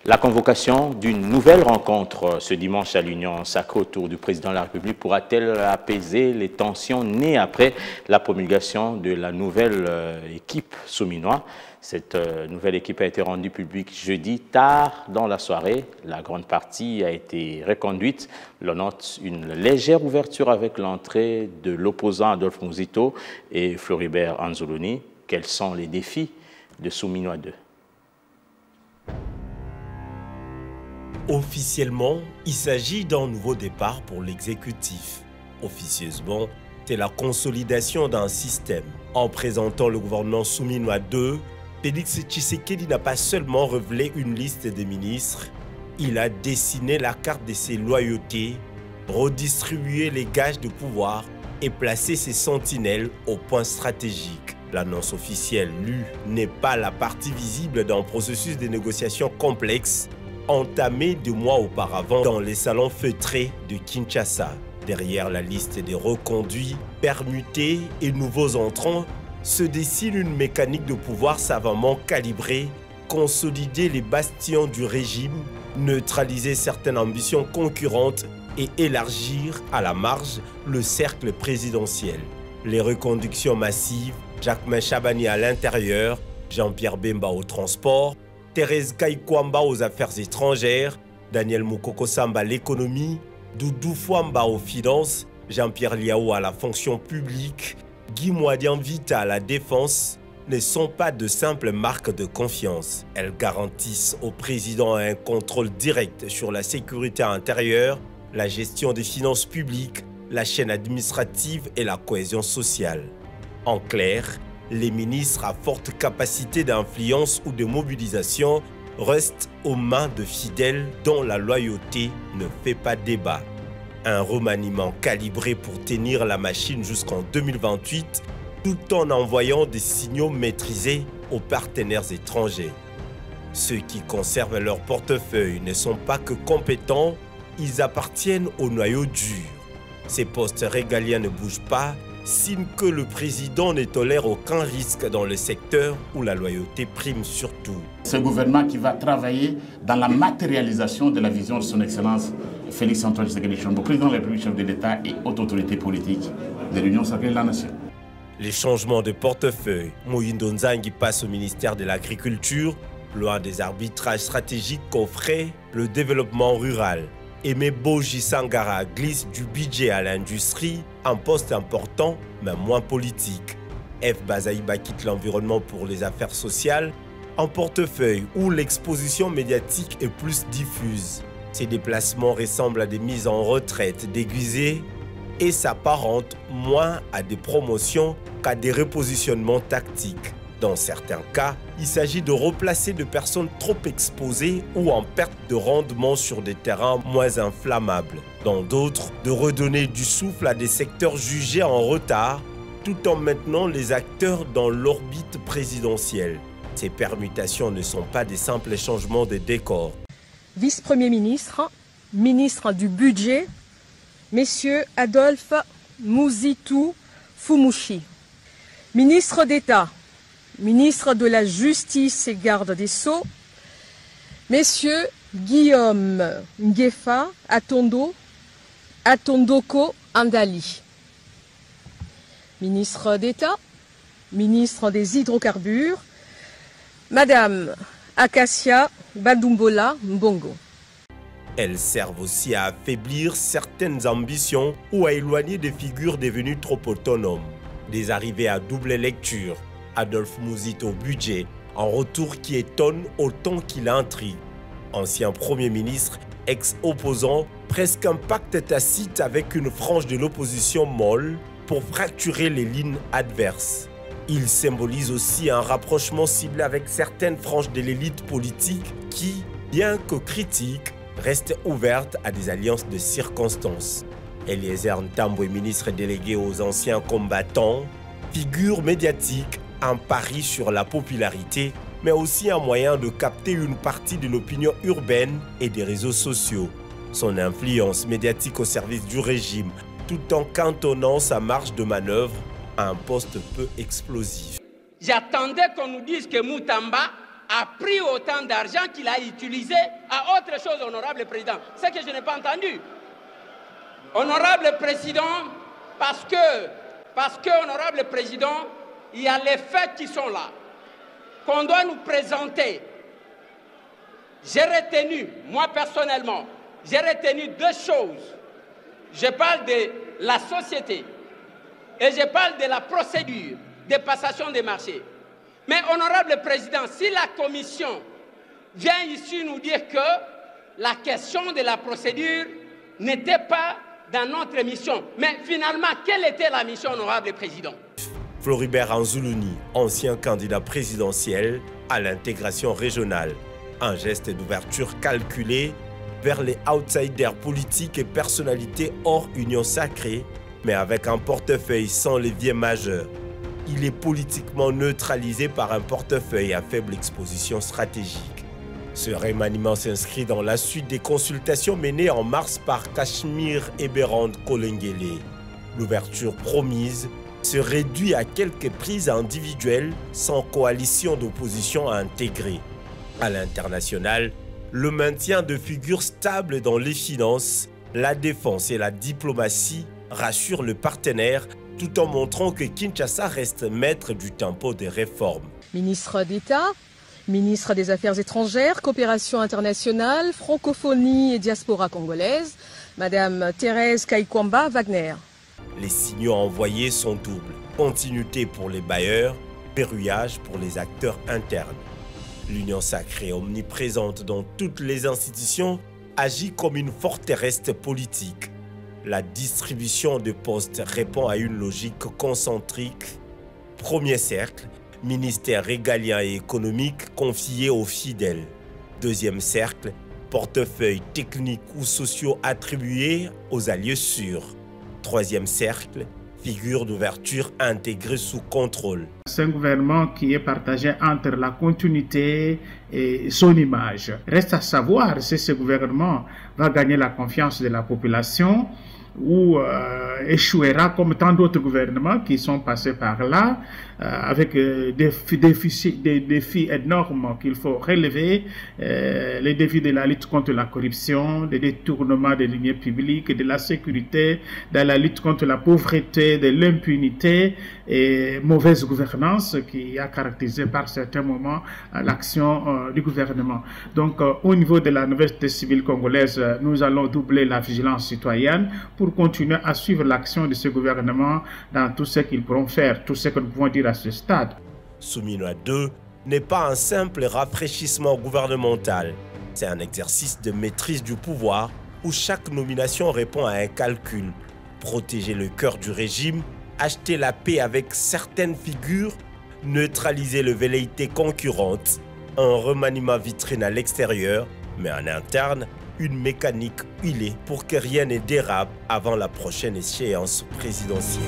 La convocation d'une nouvelle rencontre ce dimanche à l'Union sacrée autour du président de la République pourra-t-elle apaiser les tensions nées après la promulgation de la nouvelle équipe Souminois? Cette nouvelle équipe a été rendue publique jeudi tard dans la soirée. La grande partie a été reconduite. L'on note une légère ouverture avec l'entrée de l'opposant Adolphe Mouzito et Floribert Anzoloni. Quels sont les défis de Souminois 2? Officiellement, il s'agit d'un nouveau départ pour l'exécutif. Officieusement, c'est la consolidation d'un système. En présentant le gouvernement Souminois 2, Félix Tshisekedi n'a pas seulement révélé une liste des ministres, il a dessiné la carte de ses loyautés, redistribué les gages de pouvoir et placé ses sentinelles au point stratégique. L'annonce officielle, lue, n'est pas la partie visible d'un processus de négociation complexe entamé 2 mois auparavant dans les salons feutrés de Kinshasa. Derrière la liste des reconduits, permutés et nouveaux entrants, se dessine une mécanique de pouvoir savamment calibrée, consolider les bastions du régime, neutraliser certaines ambitions concurrentes et élargir à la marge le cercle présidentiel. Les reconductions massives, Jacquemain Chabani à l'intérieur, Jean-Pierre Bemba au transport, Thérèse Kaikwamba aux affaires étrangères, Daniel Moukoko Samba à l'économie, Doudou Fouamba aux finances, Jean-Pierre Liao à la fonction publique, Guy Mwadian Vita à la défense, ne sont pas de simples marques de confiance. Elles garantissent au président un contrôle direct sur la sécurité intérieure, la gestion des finances publiques, la chaîne administrative et la cohésion sociale. En clair, les ministres à forte capacité d'influence ou de mobilisation restent aux mains de fidèles dont la loyauté ne fait pas débat. Un remaniement calibré pour tenir la machine jusqu'en 2028, tout en envoyant des signaux maîtrisés aux partenaires étrangers. Ceux qui conservent leur portefeuille ne sont pas que compétents, ils appartiennent au noyau dur. Ces postes régaliens ne bougent pas, signe que le président ne tolère aucun risque dans le secteur où la loyauté prime surtout. Ce gouvernement qui va travailler dans la matérialisation de la vision de son Excellence Félix-Antoine Tshisekedi Tshilombo, président de la République, chef de l'État et haute autorité politique de l'Union sacrée de la Nation. Les changements de portefeuille, Moyindo Nzangi passe au ministère de l'Agriculture, loin des arbitrages stratégiques qu'offrait le développement rural. Aimé Boji Sangara glisse du budget à l'industrie, un poste important mais moins politique. F. Bazaïba quitte l'environnement pour les affaires sociales, un portefeuille où l'exposition médiatique est plus diffuse. Ces déplacements ressemblent à des mises en retraite déguisées et s'apparentent moins à des promotions qu'à des repositionnements tactiques. Dans certains cas, il s'agit de replacer des personnes trop exposées ou en perte de rendement sur des terrains moins inflammables. Dans d'autres, de redonner du souffle à des secteurs jugés en retard, tout en maintenant les acteurs dans l'orbite présidentielle. Ces permutations ne sont pas des simples changements de décor. Vice-premier ministre, ministre du budget, Messieurs Adolphe Mouzito Fumushi. Ministre d'État, ministre de la Justice et garde des Sceaux, Messieurs Guillaume Ngefa Atondoko Andali. Ministre d'État, ministre des Hydrocarbures, Madame Acacia Badumbola Mbongo. Elles servent aussi à affaiblir certaines ambitions ou à éloigner des figures devenues trop autonomes. Des arrivées à double lecture, Adolphe Mouzito au budget, en retour qui étonne autant qu'il intrigue. Ancien Premier ministre, ex-opposant, presque un pacte tacite avec une frange de l'opposition molle pour fracturer les lignes adverses. Il symbolise aussi un rapprochement ciblé avec certaines franges de l'élite politique qui, bien que critiques, restent ouvertes à des alliances de circonstances. Eliezer Ntambwe, ministre délégué aux anciens combattants, figure médiatique, un pari sur la popularité, mais aussi un moyen de capter une partie de l'opinion urbaine et des réseaux sociaux. Son influence médiatique au service du régime, tout en cantonnant sa marge de manœuvre à un poste peu explosif. J'attendais qu'on nous dise que Moutamba a pris autant d'argent qu'il a utilisé à autre chose, honorable président. C'est que je n'ai pas entendu. Honorable président, parce que, honorable président, il y a les faits qui sont là, qu'on doit nous présenter. J'ai retenu, moi personnellement, j'ai retenu deux choses. Je parle de la société et je parle de la procédure de passation des marchés. Mais, honorable président, si la commission vient ici nous dire que la question de la procédure n'était pas dans notre mission, mais finalement, quelle était la mission, honorable président? Floribert Anzoulouni, ancien candidat présidentiel à l'intégration régionale. Un geste d'ouverture calculé vers les outsiders politiques et personnalités hors union sacrée, mais avec un portefeuille sans levier majeur. Il est politiquement neutralisé par un portefeuille à faible exposition stratégique. Ce remaniement s'inscrit dans la suite des consultations menées en mars par Cachemire Eberhard Kolengele. L'ouverture promise se réduit à quelques prises individuelles sans coalition d'opposition à intégrer. À l'international, le maintien de figures stables dans les finances, la défense et la diplomatie rassurent le partenaire tout en montrant que Kinshasa reste maître du tempo des réformes. Ministre d'État, ministre des Affaires étrangères, coopération internationale, francophonie et diaspora congolaise, Madame Thérèse Kaikwamba Wagner. Les signaux envoyés sont doubles. Continuité pour les bailleurs, verrouillage pour les acteurs internes. L'union sacrée, omniprésente dans toutes les institutions, agit comme une forteresse politique. La distribution de postes répond à une logique concentrique. Premier cercle, ministère régalien et économique confié aux fidèles. Deuxième cercle, portefeuille technique ou sociaux attribués aux alliés sûrs. Troisième cercle, figure d'ouverture intégrée sous contrôle. C'est un gouvernement qui est partagé entre la continuité et son image. Reste à savoir si ce gouvernement va gagner la confiance de la population ou échouera comme tant d'autres gouvernements qui sont passés par là avec des défis énormes qu'il faut relever, les défis de la lutte contre la corruption, des détournements des deniers publics, de la sécurité, de la lutte contre la pauvreté, de l'impunité et mauvaise gouvernance qui a caractérisé par certains moments l'action du gouvernement. Donc au niveau de la nouvelle société civile congolaise, nous allons doubler la vigilance citoyenne pour continuer à suivre l'action de ce gouvernement dans tout ce qu'ils pourront faire, tout ce que nous pouvons dire à ce stade. Souminois 2 n'est pas un simple rafraîchissement gouvernemental. C'est un exercice de maîtrise du pouvoir où chaque nomination répond à un calcul. Protéger le cœur du régime, acheter la paix avec certaines figures, neutraliser les velléités concurrentes, un remaniement vitrine à l'extérieur, mais en interne, une mécanique huilée pour que rien ne dérape avant la prochaine échéance présidentielle.